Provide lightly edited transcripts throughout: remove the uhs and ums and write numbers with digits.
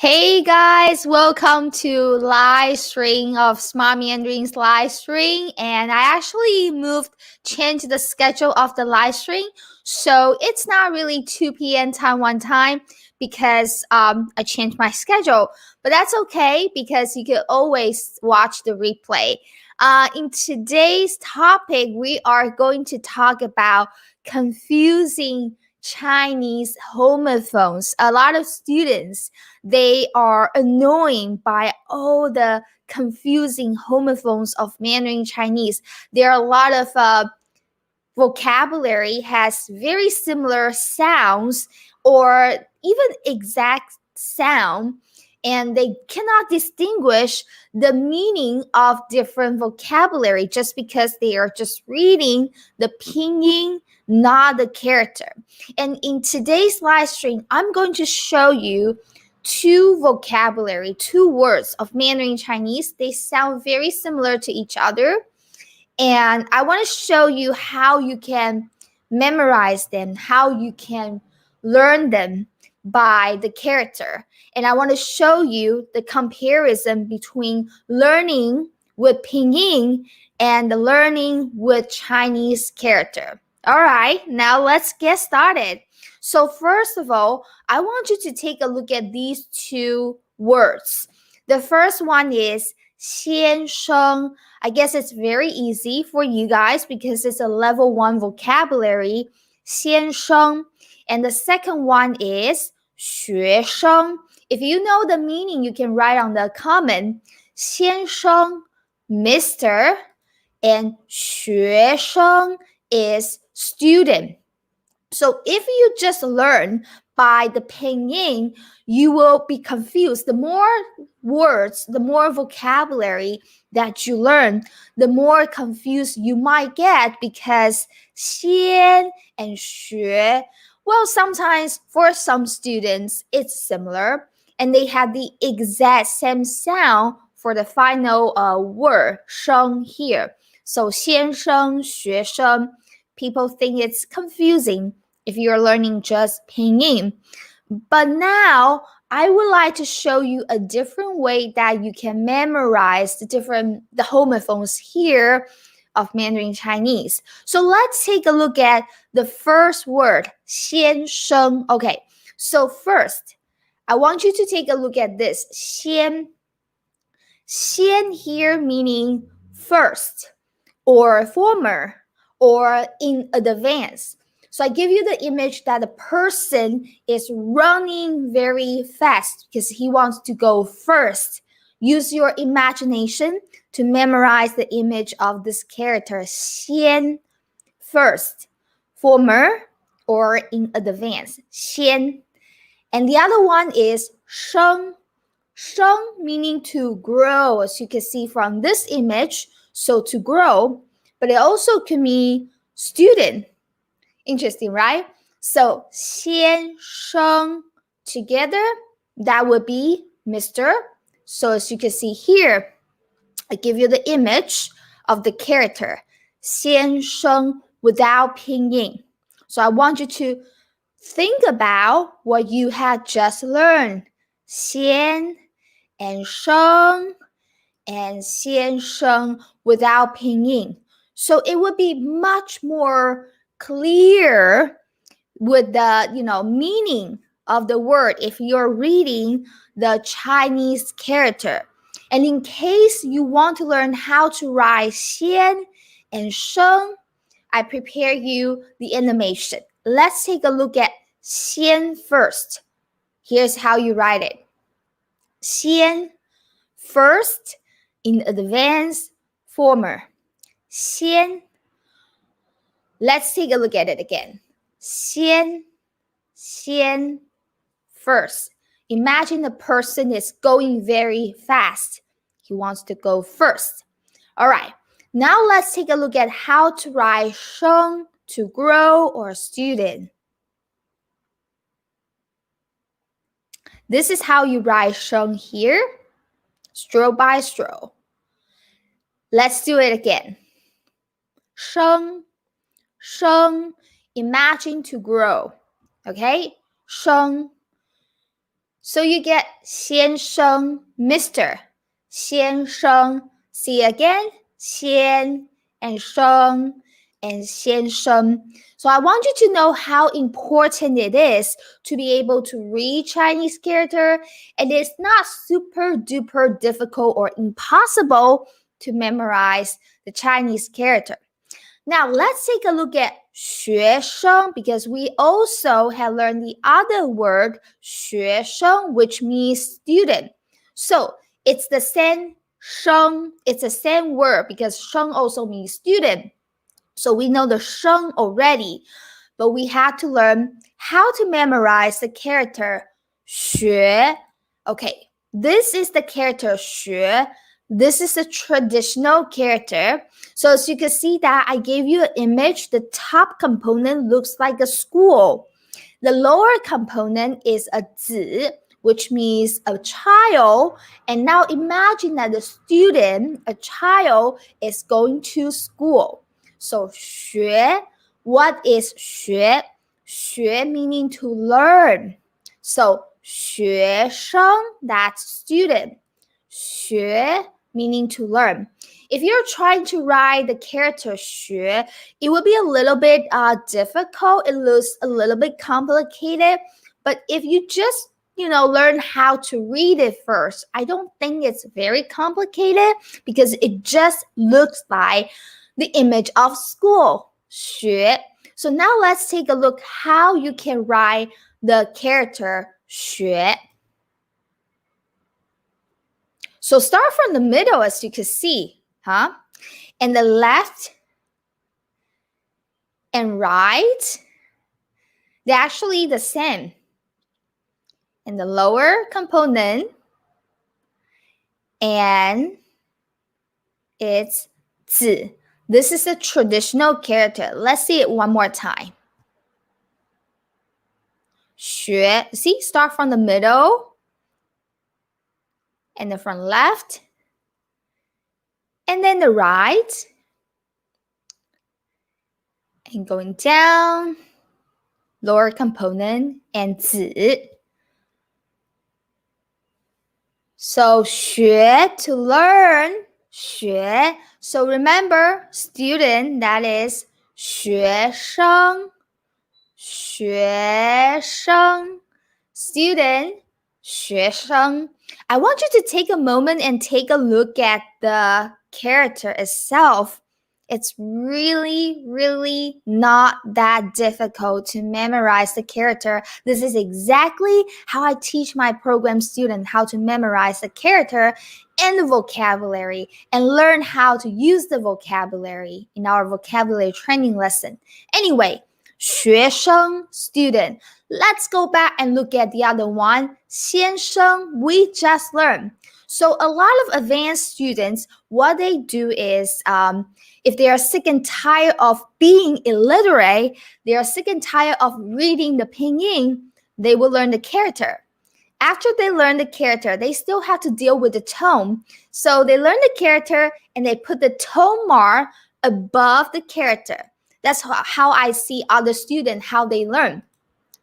Hey guys, welcome to live stream of Smart Mandarin's live stream. And I actually changed the schedule of the live stream. So it's not really 2 p.m. Taiwan time because I changed my schedule. But that's okay because you can always watch the replay. In today's topic, we are going to talk about confusing Chinese homophones. A lot of students, they are annoying by all the confusing homophones of Mandarin Chinese. There are a lot of vocabulary has very similar sounds or even exact sound, and they cannot distinguish the meaning of different vocabulary just because they are just reading the pinyin, not the character. And in today's live stream, I'm going to show you two words of Mandarin Chinese. They sound very similar to each other. And I want to show you how you can memorize them, how you can learn them by the character. And I want to show you the comparison between learning with pinyin and the learning with Chinese character. All right, now let's get started. So first of all, I want you to take a look at these two words. The first one is 先生. I guess it's very easy for you guys because it's a level 1 vocabulary, 先生. And the second one is 学生. If you know the meaning, you can write on the comment. 先生, Mr. and 学生 is student. So if you just learn by the pinyin, you will be confused. The more words, the more vocabulary that you learn, the more confused you might get because 先 and 学, well, sometimes for some students, it's similar and they have the exact same sound for the final word, 生 here. So 先生, 学生, people think it's confusing if you're learning just pinyin. But now I would like to show you a different way that you can memorize the homophones here of Mandarin Chinese. So let's take a look at the first word, 先生. Okay, so first, I want you to take a look at this. 先. 先 here meaning first or former or in advance. So I give you the image that the person is running very fast because he wants to go first. Use your imagination to memorize the image of this character. 先, first, former or in advance. 先. And the other one is 生. 生 meaning to grow, as you can see from this image. So to grow, but it also can mean student. Interesting, right? So 先生 together, that would be Mr. So as you can see here, I give you the image of the character 先生 without pinyin. So I want you to think about what you had just learned. 先 and 生 and 先生 without pinyin. So it would be much more clear with the meaning of the word if you're reading the Chinese character. And in case you want to learn how to write 先 and 生, I prepare you the animation. Let's take a look at 先 first. Here's how you write it. 先, first, in advance, former. 先. Let's take a look at it again. 先, first. Imagine the person is going very fast. He wants to go first. All right. Now let's take a look at how to write 生 to grow or student. This is how you write 生 here, stroke by stroke. Let's do it again. 生, imagine to grow. Okay? 生. So you get 先生 Mr. 先生 See again 先 and 生 and 先生 So I want you to know how important it is to be able to read Chinese character and it's not super duper difficult or impossible to memorize the Chinese character. Now let's take a look at 学生 because we also have learned the other word 学生 which means student. So it's the same 生, it's the same word because 生 also means student. So we know the 生 already, but we had to learn how to memorize the character 学. Okay, this is the character 学. This is the traditional character. So as you can see that I gave you an image. The top component looks like a school. The lower component is a 子, which means a child. And now imagine that the student, a child, is going to school. So 学, what is 学? 学 meaning to learn. So 学生, that's student. 学 meaning to learn. If you're trying to write the character 学, it will be a little bit difficult. It looks a little bit complicated. But if you just, learn how to read it first, I don't think it's very complicated because it just looks like the image of school, 学. So now let's take a look how you can write the character 学. So start from the middle as you can see, And the left and right, they're actually the same. And the lower component, and it's 字. This is a traditional character. Let's see it one more time. 学, see, start from the middle, and then from left, and then the right, and going down, lower component, and 字. So 学 to learn, 学. So remember, student, that is 学生, 学生. Student, 学生. I want you to take a moment and take a look at the character itself. It's really, really not that difficult to memorize the character. This is exactly how I teach my program students how to memorize the character and the vocabulary and learn how to use the vocabulary in our vocabulary training lesson. Anyway, 学生, student. Let's go back and look at the other one. 先生, we just learned. So a lot of advanced students, what they do is, if they are sick and tired of being illiterate, they are sick and tired of reading the pinyin, they will learn the character. After they learn the character, they still have to deal with the tone. So they learn the character and they put the tone mark above the character. That's how I see other students, how they learn.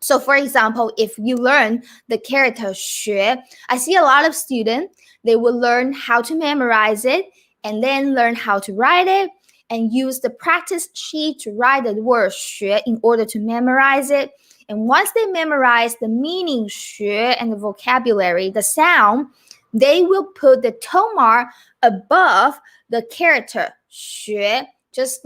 So for example, if you learn the character 学, I see a lot of students, they will learn how to memorize it and then learn how to write it and use the practice sheet to write the word 学 in order to memorize it. And once they memorize the meaning 学 and the vocabulary, the sound, they will put the tone mark above the character 学, just,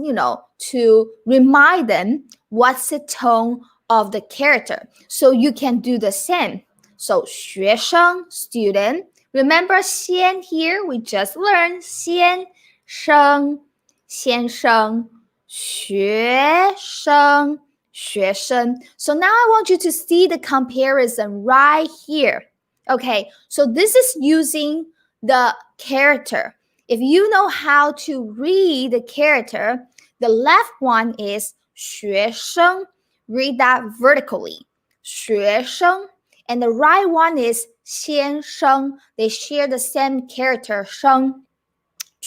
to remind them what's the tone of the character. So you can do the same. So 学生, student. Remember 先 here, we just learned 先生, 先生, 学生, 学生. So now I want you to see the comparison right here. Okay, so this is using the character. If you know how to read the character, the left one is 学生. Read that vertically. 学生. And the right one is 先生. They share the same character, 生.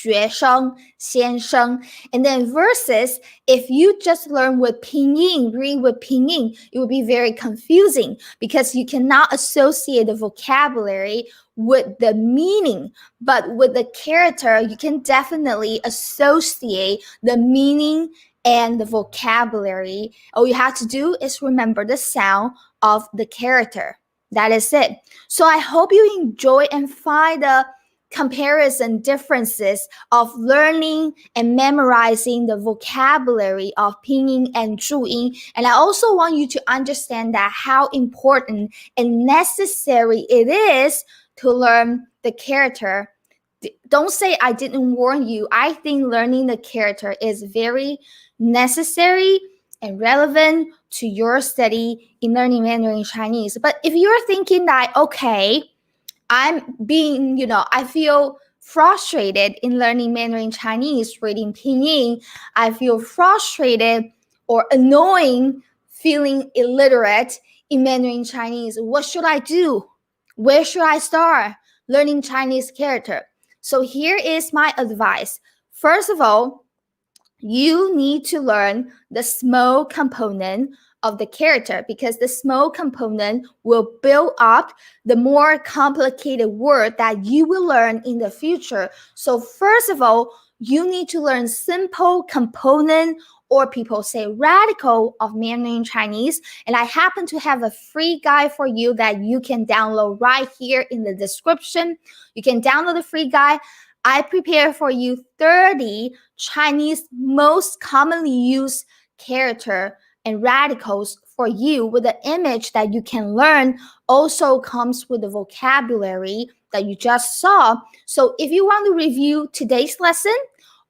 学生, 先生. And then versus, if you just learn with pinyin, read with pinyin, it would be very confusing because you cannot associate the vocabulary with the meaning. But with the character, you can definitely associate the meaning and the vocabulary. All you have to do is remember the sound of the character. That is it. So I hope you enjoy and find the comparison differences of learning and memorizing the vocabulary of pinyin and zhuyin. And I also want you to understand that how important and necessary it is to learn the character. Don't say I didn't warn you. I think learning the character is very necessary and relevant to your study in learning Mandarin Chinese. But if you're thinking that, okay, I feel frustrated in learning Mandarin Chinese, reading pinyin. I feel frustrated or annoying, feeling illiterate in Mandarin Chinese. What should I do? Where should I start learning Chinese character? So here is my advice. First of all, you need to learn the small component of the character because the small component will build up the more complicated word that you will learn in the future. So first of all, you need to learn simple component, or people say radical, of Mandarin Chinese. And I happen to have a free guide for you that you can download right here in the description. You can download the free guide. I prepare for you 30 Chinese most commonly used character and radicals for you with the image that you can learn. Also comes with the vocabulary that you just saw. So if you want to review today's lesson,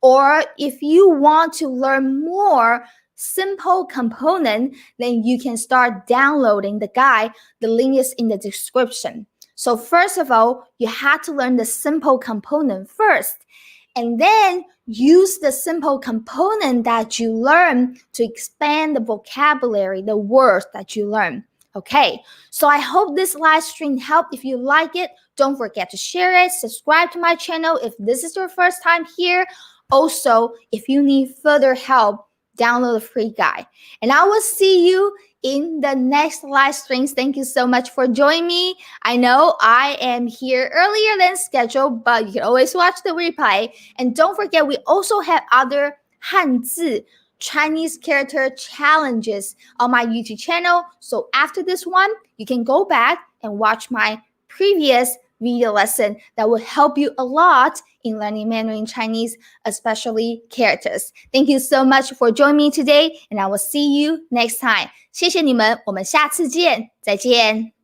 or if you want to learn more simple component, then you can start downloading the guide. The link is in the description. So first of all, you have to learn the simple component first, and then use the simple component that you learn to expand the vocabulary, the words that you learn. Okay, so I hope this live stream helped. If you like it, don't forget to share it, subscribe to my channel if this is your first time here. Also, if you need further help, download the free guide. And I will see you in the next live streams. Thank you so much for joining me. I know I am here earlier than scheduled, but you can always watch the replay. And don't forget, we also have other Hanzi Chinese character challenges on my YouTube channel. So after this one, you can go back and watch my previous video lesson that will help you a lot in learning Mandarin Chinese, especially characters. Thank you so much for joining me today, and I will see you next time. 谢谢你们，我们下次见，再见。